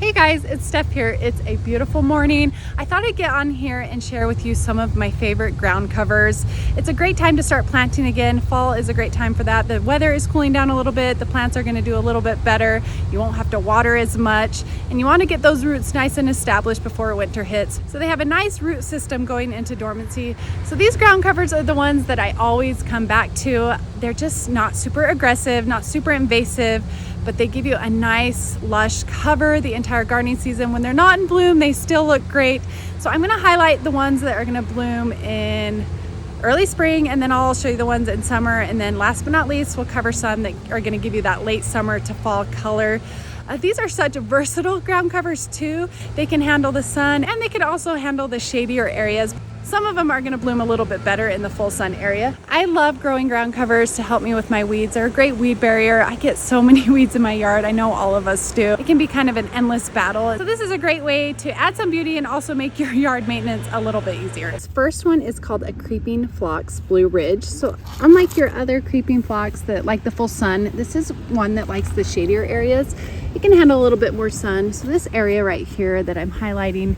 Hey guys, it's Steph here. It's a beautiful morning. I thought I'd get on here and share with you some of my favorite ground covers. It's a great time to start planting again. Fall is a great time for that. The weather is cooling down a little bit. The plants are going to do a little bit better. You won't have to water as much, and you want to get those roots nice and established before winter hits. So they have a nice root system going into dormancy. So these ground covers are the ones that I always come back to. They're just not super aggressive, not super invasive, but they give you a nice lush cover the entire gardening season. When they're not in bloom, they still look great. So I'm gonna highlight the ones that are gonna bloom in early spring, and then I'll show you the ones in summer. And then last but not least, we'll cover some that are gonna give you that late summer to fall color. These are such versatile ground covers too. They can handle the sun, and they can also handle the shadier areas. Some of them are going to bloom a little bit better in the full sun area. I love growing ground covers to help me with my weeds. They're a great weed barrier. I get so many weeds in my yard. I know all of us do. It can be kind of an endless battle. So this is a great way to add some beauty and also make your yard maintenance a little bit easier. This first one is called a creeping phlox Blue Ridge. So unlike your other creeping phlox that like the full sun, this is one that likes the shadier areas. It can handle a little bit more sun. So this area right here that I'm highlighting,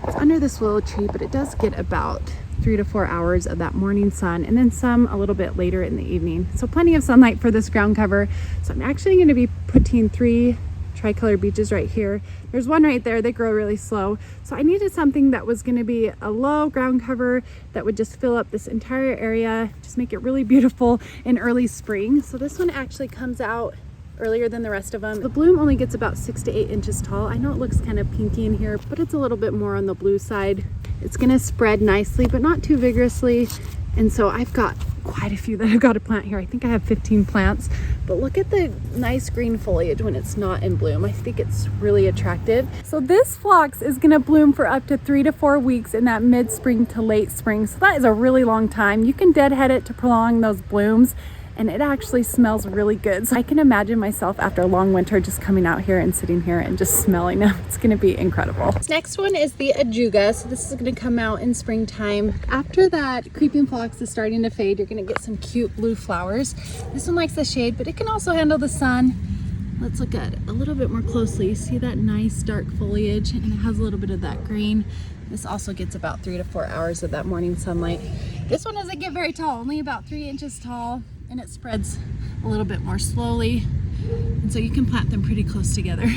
it's under this willow tree, but it does get about 3 to 4 hours of that morning sun, and then some a little bit later in the evening. So plenty of sunlight for this ground cover. So I'm actually going to be putting 3 tricolor beeches right here. There's one right there. They grow really slow. So I needed something that was going to be a low ground cover that would just fill up this entire area, just make it really beautiful in early spring. So this one actually comes out earlier than the rest of them. The bloom only gets about 6 to 8 inches tall. I know it looks kind of pinky in here, but it's a little bit more on the blue side. It's gonna spread nicely, but not too vigorously. And so I've got quite a few that I've got to plant here. I think I have 15 plants, but look at the nice green foliage when it's not in bloom. I think it's really attractive. So this phlox is gonna bloom for up to 3 to 4 weeks in that mid-spring to late spring. So that is a really long time. You can deadhead it to prolong those blooms, and it actually smells really good. So I can imagine myself after a long winter just coming out here and sitting here and just smelling them. It's gonna be incredible. This next one is the Ajuga. So this is gonna come out in springtime. After that creeping phlox is starting to fade, you're gonna get some cute blue flowers. This one likes the shade, but it can also handle the sun. Let's look at it a little bit more closely. You see that nice dark foliage, and it has a little bit of that green. This also gets about 3 to 4 hours of that morning sunlight. This one doesn't get very tall, only about 3 inches tall, and it spreads a little bit more slowly, and so you can plant them pretty close together.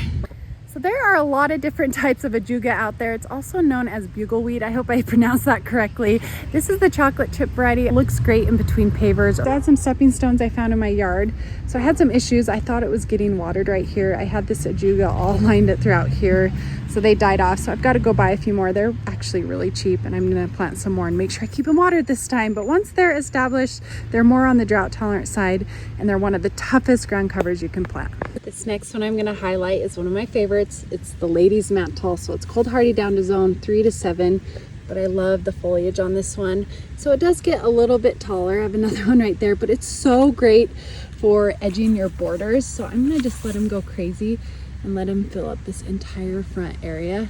So there are a lot of different types of Ajuga out there. It's also known as BugleWeed. I hope I pronounced that correctly. This is the chocolate chip variety. It looks great in between pavers. I had some stepping stones I found in my yard, so I had some issues. I thought it was getting watered right here. I had this Ajuga all lined it throughout here, so they died off. So I've got to go buy a few more. They're actually really cheap, and I'm gonna plant some more and make sure I keep them watered this time. But once they're established, they're more on the drought tolerant side, and they're one of the toughest ground covers you can plant. This next one I'm gonna highlight is one of my favorites. It's the ladies mantle. So it's cold hardy down to zone 3 to 7, but I love the foliage on this one. So it does get a little bit taller. I have another one right there, but it's so great for edging your borders. So I'm gonna just let him go crazy and let him fill up this entire front area.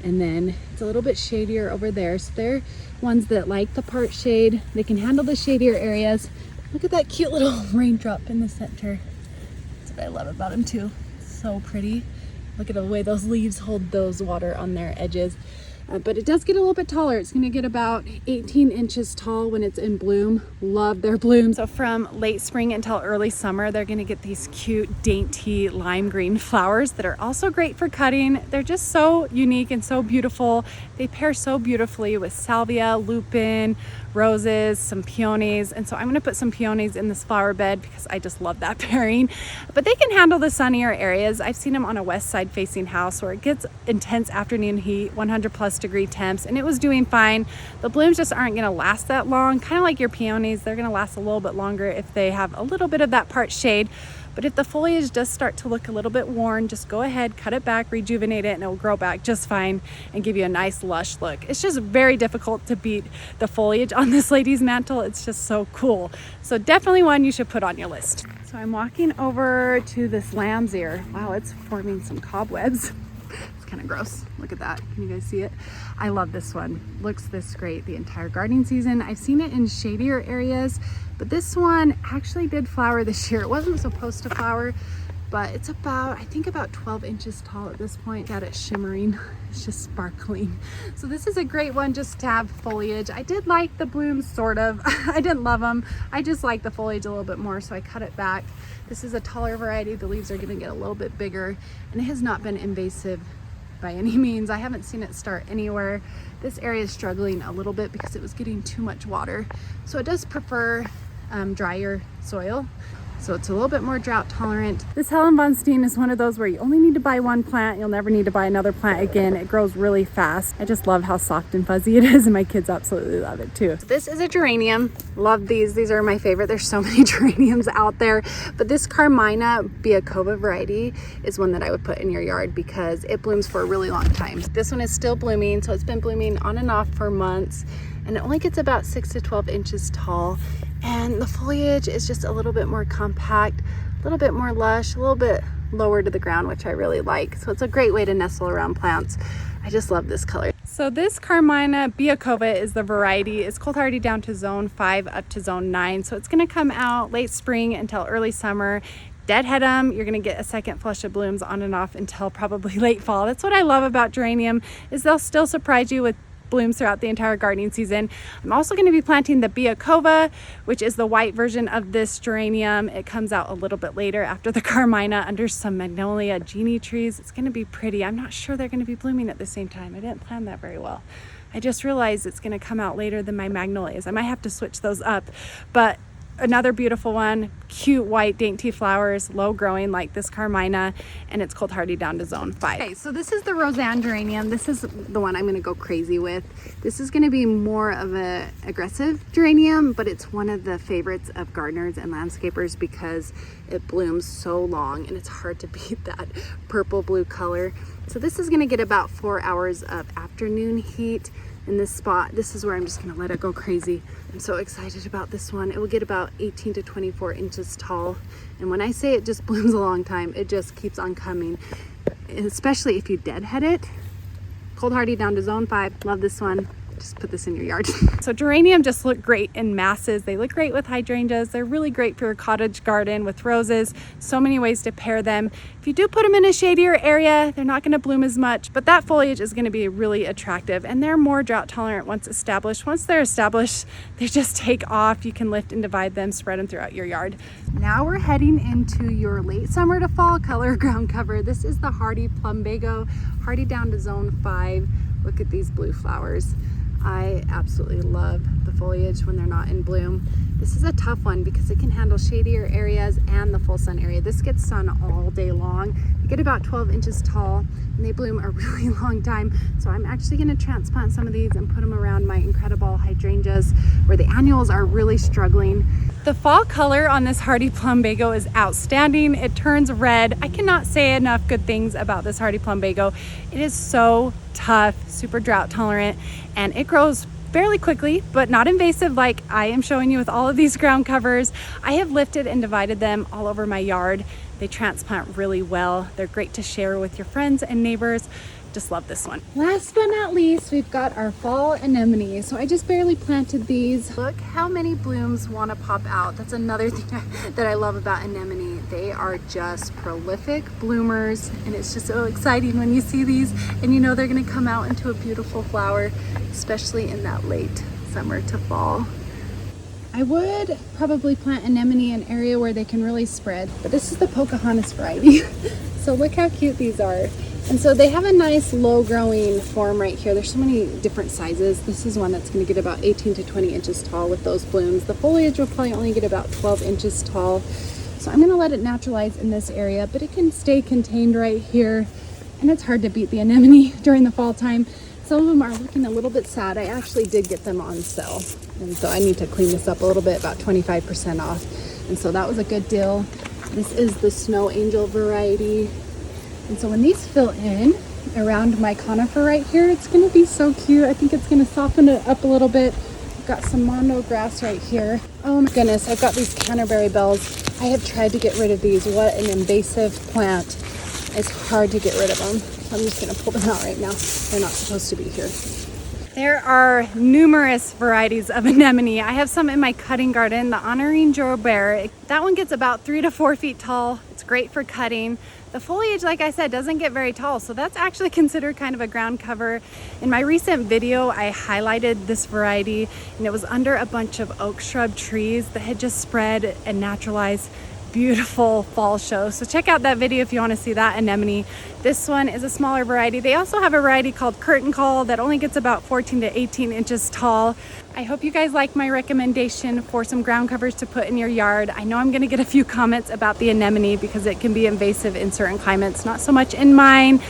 And then it's a little bit shadier over there. So they're ones that like the part shade. They can handle the shadier areas. Look at that cute little raindrop in the center. That's what I love about him too. So pretty. Look at the way those leaves hold those water on their edges. But it does get a little bit taller. It's gonna get about 18 inches tall when it's in bloom. Love their blooms. So from late spring until early summer, they're gonna get these cute, dainty lime green flowers that are also great for cutting. They're just so unique and so beautiful. They pair so beautifully with salvia, lupin, roses, some peonies. And so I'm gonna put some peonies in this flower bed because I just love that pairing. But they can handle the sunnier areas. I've seen them on a west side facing house where it gets intense afternoon heat, 100+ degree temps, and it was doing fine. The blooms just aren't gonna last that long, kind of like your peonies. They're gonna last a little bit longer if they have a little bit of that part shade. But if the foliage does start to look a little bit worn, just go ahead, cut it back, rejuvenate it, and it will grow back just fine and give you a nice lush look. It's just very difficult to beat the foliage on this lady's mantle. It's just so cool. So definitely one you should put on your list. So I'm walking over to this lamb's ear. Wow, it's forming some cobwebs. It's kind of gross. Look at that. Can you guys see it? I love this one. Looks this great the entire gardening season. I've seen it in shadier areas, but this one actually did flower this year. It wasn't supposed to flower, but it's about, I think about 12 inches tall at this point. Got it shimmering, it's just sparkling. So this is a great one just to have foliage. I did like the blooms, sort of. I didn't love them. I just like the foliage a little bit more, so I cut it back. This is a taller variety. The leaves are gonna get a little bit bigger, and it has not been invasive by any means. I haven't seen it start anywhere. This area is struggling a little bit because it was getting too much water. So it does prefer drier soil. So it's a little bit more drought tolerant. This Helen von Stein is one of those where you only need to buy one plant. You'll never need to buy another plant again. It grows really fast. I just love how soft and fuzzy it is, and my kids absolutely love it too. So this is a geranium. Love these. These are my favorite. There's so many geraniums out there, but this Carmina Biakova variety is one that I would put in your yard because it blooms for a really long time. This one is still blooming, so it's been blooming on and off for months, and it only gets about 6 to 12 inches tall. And the foliage is just a little bit more compact, a little bit more lush, a little bit lower to the ground, which I really like. So it's a great way to nestle around plants. I just love this color. So this Carmina Biakova is the variety. It's cold hardy down to zone 5 up to zone 9. So it's gonna come out late spring until early summer. Deadhead them, you're gonna get a second flush of blooms on and off until probably late fall. That's what I love about geranium, is they'll still surprise you with blooms throughout the entire gardening season. I'm also going to be planting the Biakova, which is the white version of this geranium. It comes out a little bit later after the Carmina under some magnolia genie trees. It's going to be pretty. I'm not sure they're going to be blooming at the same time. I didn't plan that very well. I just realized it's going to come out later than my magnolias. I might have to switch those up, but another beautiful one, cute white dainty flowers, low growing like this Carmina, and it's cold hardy down to zone 5. Okay, so this is the Rosanne geranium. This is the one I'm gonna go crazy with. This is gonna be more of a aggressive geranium, but it's one of the favorites of gardeners and landscapers because it blooms so long and it's hard to beat that purple blue color. So this is gonna get about 4 hours of afternoon heat in this spot. This is where I'm just gonna let it go crazy. I'm so excited about this one. It will get about 18 to 24 inches tall. And when I say it just blooms a long time, it just keeps on coming, especially if you deadhead it. Cold hardy down to zone 5. Love this one. Just put this in your yard. So geranium just look great in masses. They look great with hydrangeas. They're really great for your cottage garden with roses. So many ways to pair them. If you do put them in a shadier area, they're not going to bloom as much, but that foliage is going to be really attractive, and they're more drought tolerant once established. Once they're established, they just take off. You can lift and divide them, spread them throughout your yard. Now we're heading into your late summer to fall color ground cover. This is the hardy Plumbago, hardy down to zone 5. Look at these blue flowers. I absolutely love the foliage when they're not in bloom. This is a tough one because it can handle shadier areas and the full sun area. This gets sun all day long. They get about 12 inches tall and they bloom a really long time. So I'm actually going to transplant some of these and put them around my incredible hydrangeas where the annuals are really struggling. The fall color on this hardy Plumbago is outstanding. It turns red. I cannot say enough good things about this hardy Plumbago. It is so tough, super drought tolerant, and it grows fairly quickly, but not invasive like I am showing you with all of these ground covers. I have lifted and divided them all over my yard. They transplant really well. They're great to share with your friends and neighbors. Just love this one. Last but not least, we've got our fall anemone. So I just barely planted these. Look how many blooms want to pop out. That's another thing that I love about anemone. They are just prolific bloomers, and it's just so exciting when you see these and you know they're going to come out into a beautiful flower, especially in that late summer to fall. I would probably plant anemone in an area where they can really spread, but this is the Pocohontas variety. So look how cute these are. And so they have a nice low growing form right here. There's so many different sizes. This is one that's going to get about 18 to 20 inches tall with those blooms. The foliage will probably only get about 12 inches tall. So I'm going to let it naturalize in this area, but it can stay contained right here. And it's hard to beat the anemone during the fall time. Some of them are looking a little bit sad. I actually did get them on sale. And so I need to clean this up a little bit, about 25% off. And so that was a good deal. This is the Snow Angel variety. And so when these fill in around my conifer right here, it's going to be so cute. I think it's going to soften it up a little bit. I've got some mondo grass right here. Oh my goodness, I've got these Canterbury bells. I have tried to get rid of these. What an invasive plant. It's hard to get rid of them. So I'm just going to pull them out right now. They're not supposed to be here. There are numerous varieties of anemone. I have some in my cutting garden, the Honorine Joubert. That one gets about 3 to 4 feet tall. It's great for cutting. The foliage, like I said, doesn't get very tall, so that's actually considered kind of a ground cover. In my recent video, I highlighted this variety, and it was under a bunch of oak shrub trees that had just spread and naturalized. Beautiful fall show. So check out that video if you want to see that anemone. This one is a smaller variety. They also have a variety called Curtain Call that only gets about 14 to 18 inches tall. I hope you guys like my recommendation for some ground covers to put in your yard. I know I'm going to get a few comments about the anemone because it can be invasive in certain climates, not so much in mine.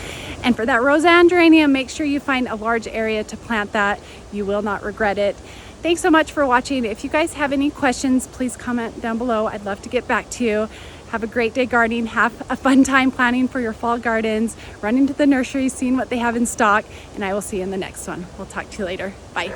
And for that Rosanne geranium, make sure you find a large area to plant that. You will not regret it. Thanks so much for watching. If you guys have any questions, please comment down below. I'd love to get back to you. Have a great day gardening. Have a fun time planning for your fall gardens. Run into the nursery, seeing what they have in stock, and I will see you in the next one. We'll talk to you later. Bye.